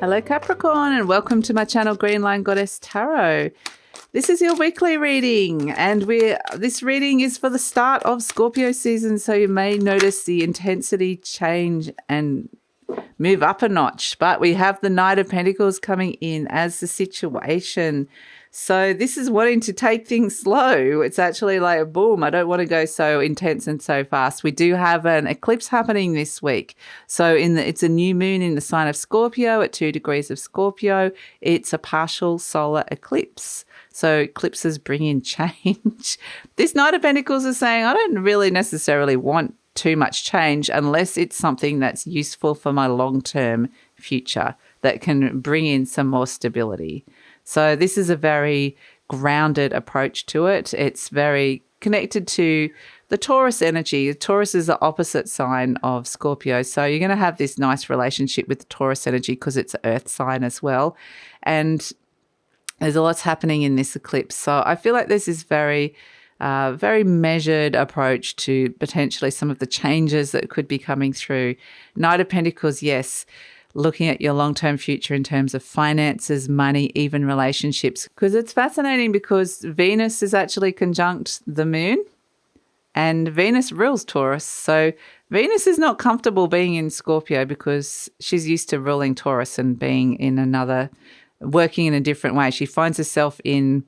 Hello Capricorn, and welcome to my channel Green Line Goddess Tarot. This is your weekly reading, and this reading is for the start of Scorpio season, so you may notice the intensity change and move up a notch. But we have the Knight of Pentacles coming in as the situation. So this is wanting to take things slow. It's actually like, boom, I don't want to go so intense and so fast. We do have an eclipse happening this week. So it's a new moon in the sign of Scorpio at 2 degrees of Scorpio. It's a partial solar eclipse. So eclipses bring in change. This Knight of Pentacles is saying, I don't really necessarily want too much change unless it's something that's useful for my long-term future that can bring in some more stability. So this is a very grounded approach to it. It's very connected to the Taurus energy. Taurus is the opposite sign of Scorpio. So you're going to have this nice relationship with the Taurus energy because it's an earth sign as well. And there's a lot happening in this eclipse. So I feel like this is very measured approach to potentially some of the changes that could be coming through. Knight of Pentacles, yes, looking at your long-term future in terms of finances, money, even relationships. Because it's fascinating because Venus is actually conjunct the moon and Venus rules Taurus. So Venus is not comfortable being in Scorpio because she's used to ruling Taurus and being in working in a different way. She finds herself in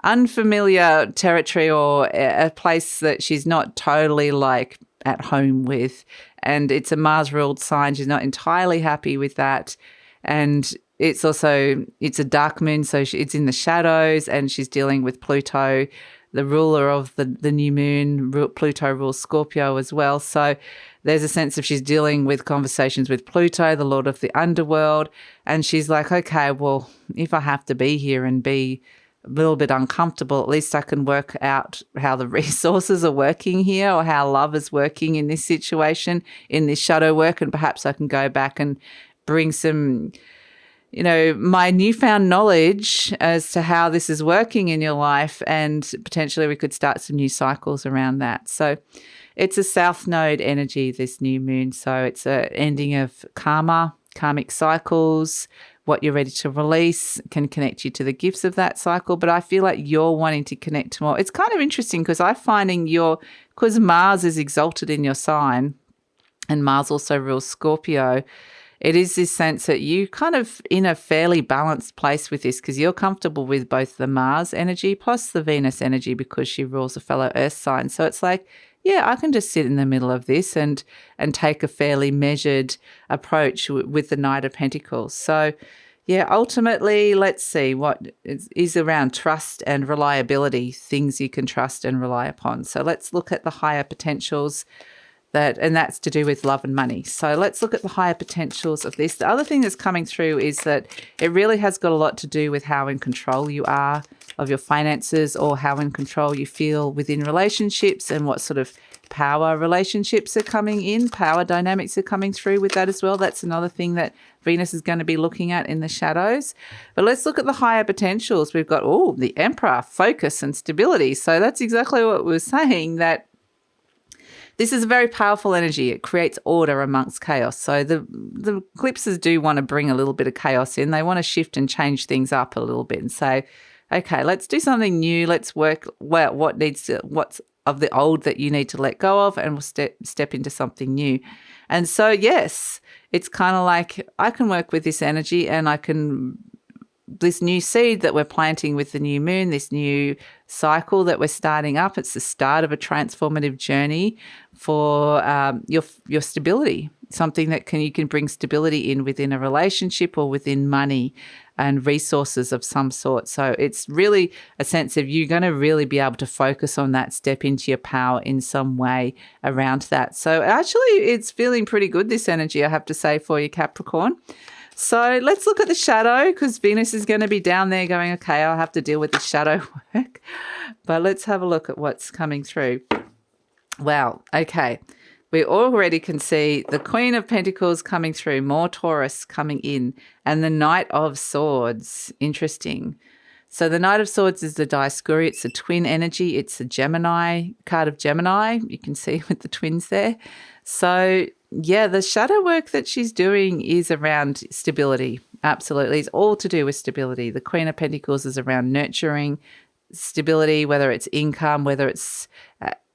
unfamiliar territory or a place that she's not totally like at home with. And it's a Mars-ruled sign. She's not entirely happy with that. And it's a dark moon, so it's in the shadows, and she's dealing with Pluto, the ruler of the new moon. Pluto rules Scorpio as well. So there's a sense of she's dealing with conversations with Pluto, the lord of the underworld. And she's like, okay, well, if I have to be here and be a little bit uncomfortable, at least I can work out how the resources are working here or how love is working in this situation, in this shadow work, and perhaps I can go back and bring some, my newfound knowledge as to how this is working in your life, and potentially we could start some new cycles around that. So it's a South Node energy, this new moon. So it's an ending of karmic cycles. What you're ready to release can connect you to the gifts of that cycle. But I feel like you're wanting to connect to more. It's kind of interesting because I'm finding because Mars is exalted in your sign and Mars also rules Scorpio, it is this sense that you kind of in a fairly balanced place with this because you're comfortable with both the Mars energy plus the Venus energy because she rules a fellow earth sign. So it's like, yeah, I can just sit in the middle of this and take a fairly measured approach with the Knight of Pentacles. So, yeah, ultimately, let's see what is around trust and reliability, things you can trust and rely upon. So let's look at the higher potentials and that's to do with love and money. So let's look at the higher potentials of this. The other thing that's coming through is that it really has got a lot to do with how in control you are of your finances or how in control you feel within relationships and what sort of power relationships are coming in, power dynamics are coming through with that as well. That's another thing that Venus is going to be looking at in the shadows. But let's look at the higher potentials. We've got, the Emperor, focus and stability. So that's exactly what we were saying, that this is a very powerful energy. It creates order amongst chaos. So the eclipses do want to bring a little bit of chaos in. They want to shift and change things up a little bit and say, okay, let's do something new. Let's work what's of the old that you need to let go of, and we'll step into something new. And so, yes, it's kind of like I can work with this energy and this new seed that we're planting with the new moon, this new cycle that we're starting up, it's the start of a transformative journey for your stability, something that you can bring stability in within a relationship or within money and resources of some sort. So it's really a sense of you're going to really be able to focus on that, step into your power in some way around that. So actually it's feeling pretty good, this energy, I have to say, for you, Capricorn. So let's look at the shadow because Venus is going to be down there going, okay, I'll have to deal with the shadow work. But let's have a look at what's coming through. Wow, okay. We already can see the Queen of Pentacles coming through, more Taurus coming in, and the Knight of Swords. Interesting. So the Knight of Swords is the Dioscuri. It's a twin energy. It's a Gemini, card of Gemini. You can see with the twins there. So yeah, the shadow work that she's doing is around stability, Absolutely. It's all to do with stability. The Queen of Pentacles is around nurturing stability, whether it's income, whether it's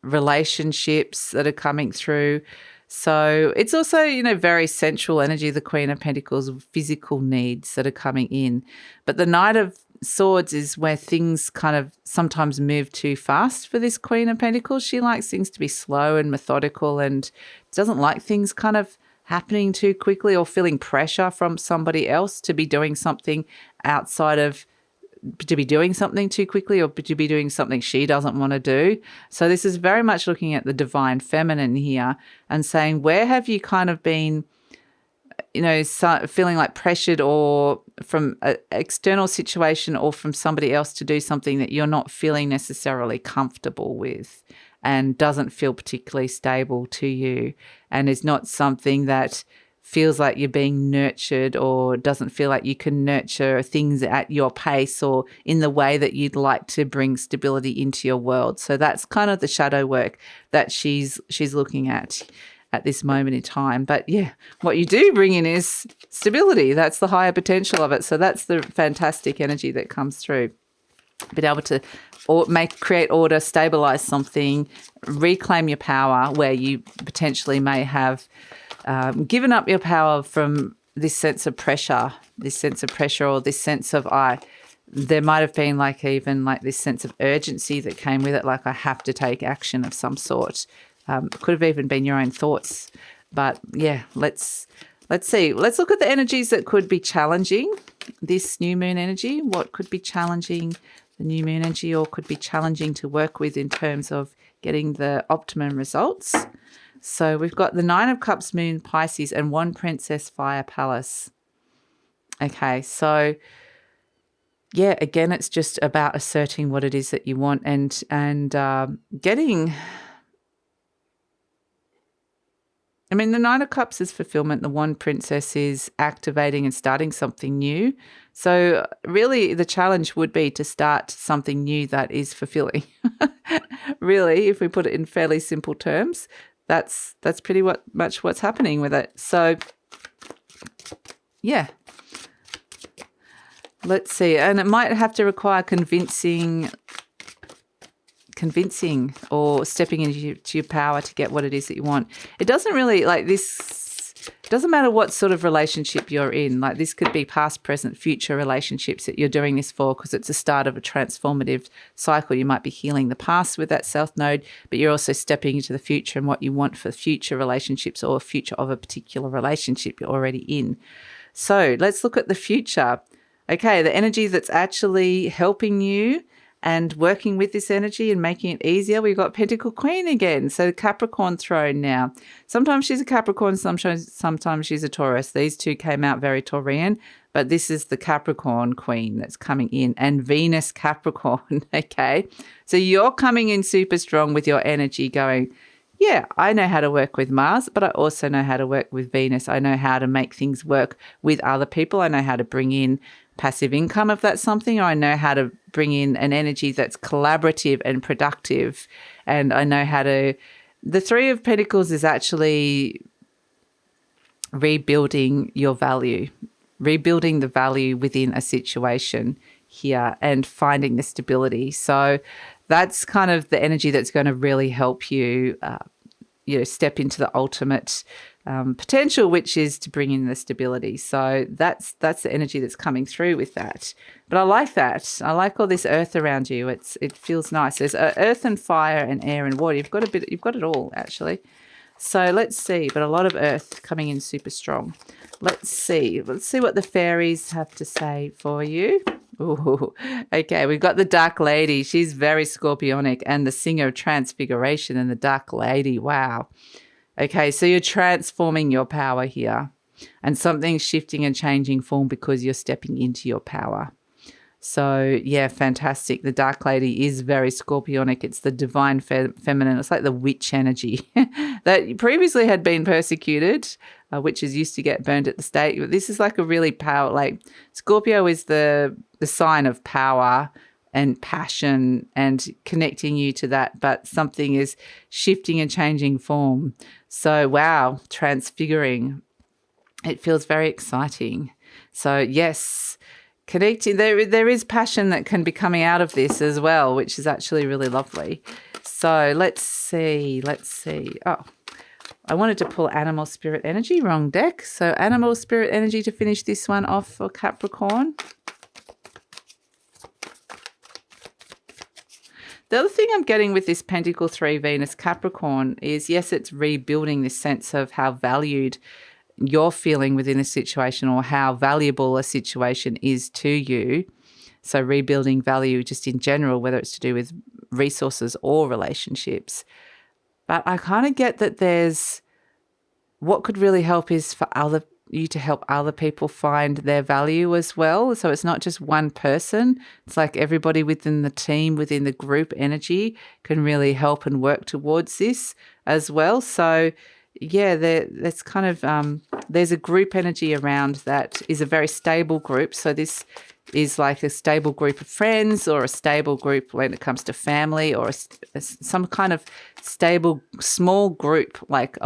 relationships that are coming through. So it's also, very sensual energy, the Queen of Pentacles, physical needs that are coming in. But the Knight of Swords is where things kind of sometimes move too fast for this Queen of Pentacles. She likes things to be slow and methodical and doesn't like things kind of happening too quickly or feeling pressure from somebody else to be doing something to be doing something too quickly or to be doing something she doesn't want to do. So this is very much looking at the divine feminine here and saying, where have you kind of been, feeling like pressured or from an external situation or from somebody else to do something that you're not feeling necessarily comfortable with and doesn't feel particularly stable to you and is not something that feels like you're being nurtured or doesn't feel like you can nurture things at your pace or in the way that you'd like to bring stability into your world. So that's kind of the shadow work that she's looking at this moment in time. But yeah, what you do bring in is stability. That's the higher potential of it. So that's the fantastic energy that comes through. Being able to create order, stabilize something, reclaim your power where you potentially may have given up your power from this sense of pressure or this sense of there might have been even this sense of urgency that came with it, like I have to take action of some sort. Could have even been your own thoughts. But yeah, let's see. Let's look at the energies that could be challenging this new moon energy. What could be challenging the new moon energy or could be challenging to work with in terms of getting the optimum results? So we've got the Nine of Cups, Moon, Pisces, and one Princess, Fire, Palace. Okay, so yeah, again, it's just about asserting what it is that you want and getting. I mean, the Nine of Cups is fulfillment. The one Princess is activating and starting something new. So really the challenge would be to start something new that is fulfilling. Really, if we put it in fairly simple terms, that's pretty much what's happening with it. So yeah, let's see. And it might have to require convincing or stepping into your power to get what it is that you want. It doesn't really it doesn't matter what sort of relationship you're in. Like this could be past, present, future relationships that you're doing this for because it's the start of a transformative cycle. You might be healing the past with that South Node, but you're also stepping into the future and what you want for future relationships or future of a particular relationship you're already in. So let's look at the future. Okay, the energy that's actually helping you and working with this energy and making it easier. We've got Pentacle Queen again. So Capricorn throne now. Sometimes she's a Capricorn, sometimes she's a Taurus. These two came out very Taurian, but this is the Capricorn Queen that's coming in and Venus Capricorn, okay? So you're coming in super strong with your energy going, yeah, I know how to work with Mars, but I also know how to work with Venus. I know how to make things work with other people. I know how to bring in passive income if that's something, or I know how to bring in an energy that's collaborative and productive. And I know how to, the Three of Pentacles is actually rebuilding your value, rebuilding the value within a situation here and finding the stability. So that's kind of the energy that's going to really help you, step into the ultimate potential, which is to bring in the stability. So that's the energy that's coming through with that. But I like that. I like all this earth around you. It feels nice. There's earth and fire and air and water. You've got it all actually. So let's see. But a lot of earth coming in super strong. Let's see what the fairies have to say for you. Ooh, okay, we've got the Dark Lady. She's very scorpionic, and the Singer of Transfiguration and the Dark Lady. Wow. Okay, so you're transforming your power here and something's shifting and changing form because you're stepping into your power. So, yeah, fantastic. The Dark Lady is very scorpionic. It's the divine feminine. It's like the witch energy that previously had been persecuted. Witches used to get burned at the stake. But this is like a really power, like Scorpio is the sign of power and passion and connecting you to that, but something is shifting and changing form. So, wow, transfiguring. It feels very exciting. So yes, connecting. There is passion that can be coming out of this as well, which is actually really lovely. So let's see. Oh, I wanted to pull Animal Spirit Energy, wrong deck. So Animal Spirit Energy to finish this one off for Capricorn. The other thing I'm getting with this Pentacle 3 Venus Capricorn is, yes, it's rebuilding this sense of how valued you're feeling within a situation or how valuable a situation is to you. So rebuilding value just in general, whether it's to do with resources or relationships. But I kind of get that there's what could really help is for you to help other people find their value as well. So it's not just one person. It's like everybody within the team, within the group energy can really help and work towards this as well. So yeah, that's kind of, there's a group energy around that is a very stable group. So this is like a stable group of friends or a stable group when it comes to family or some kind of stable small group like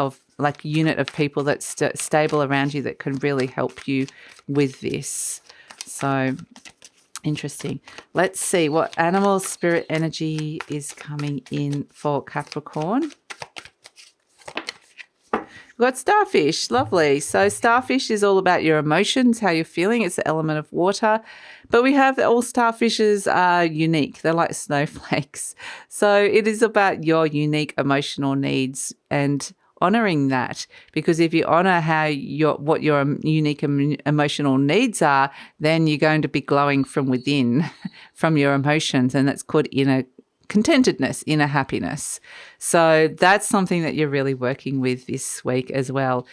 unit of people that's stable around you that can really help you with this. So interesting. Let's see what animal spirit energy is coming in for Capricorn. We've got starfish. Lovely. So starfish is all about your emotions, how you're feeling. It's the element of water. But we have all starfishes are unique. They're like snowflakes. So it is about your unique emotional needs and honoring that. Because if you honor what your unique emotional needs are, then you're going to be glowing from within, from your emotions. And that's called inner contentedness, inner happiness. So that's something that you're really working with this week as well.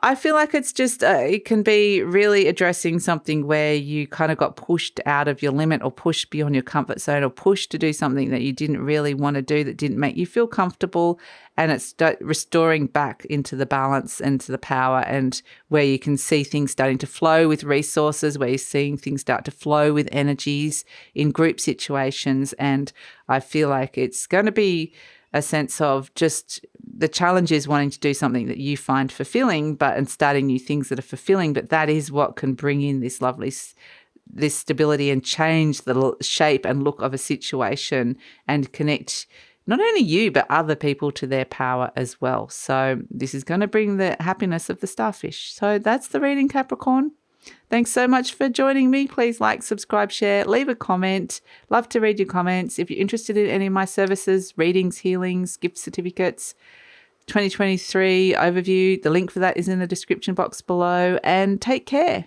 I feel like it's just, it can be really addressing something where you kind of got pushed out of your limit or pushed beyond your comfort zone or pushed to do something that you didn't really want to do, that didn't make you feel comfortable. And it's restoring back into the balance and to the power, and where you can see things starting to flow with resources, where you're seeing things start to flow with energies in group situations. And I feel like it's going to be a sense of just the challenge is wanting to do something that you find fulfilling, and starting new things that are fulfilling. But that is what can bring in this lovely, this stability and change the shape and look of a situation and connect not only you, but other people to their power as well. So this is going to bring the happiness of the starfish. So that's the reading, Capricorn. Thanks so much for joining me. Please like, subscribe, share, leave a comment. Love to read your comments. If you're interested in any of my services, readings, healings, gift certificates, 2023 overview, the link for that is in the description box below. And take care.